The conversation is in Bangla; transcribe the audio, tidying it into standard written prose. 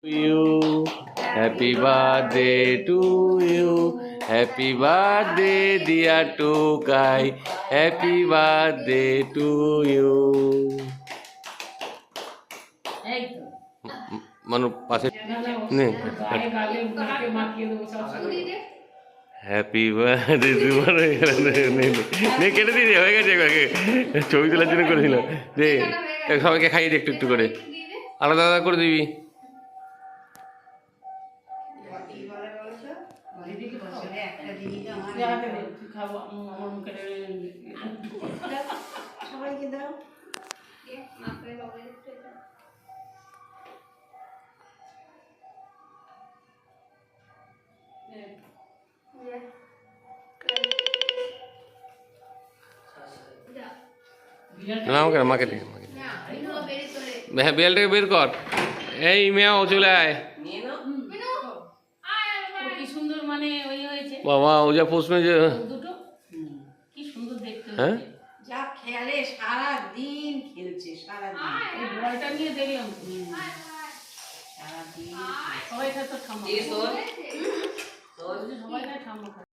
you. Happy birthday to you. Happy birthday, dear Tokai. Happy birthday to you. মানু পাশে নে হ্যাপি বার্থডে নে কেটে দিয়ে হয়ে গেছে ছবি তোলার জন্য করেছিল যে সবাইকে খাইয়ে দে একটু একটু করে আলাদা আলাদা করে দিবি না আমাকে মাকে দে হ্যাঁ বেলটাকে বের কর এই মেয়াও চলে আয় বাবা ও যা প্রশ্ন যে হ্যাঁ যা খেলে সারা দিন খেলছে সারা দিন এই বলটা নিয়ে দেখলাম সারা দিন সবাই তো ঠাম্মা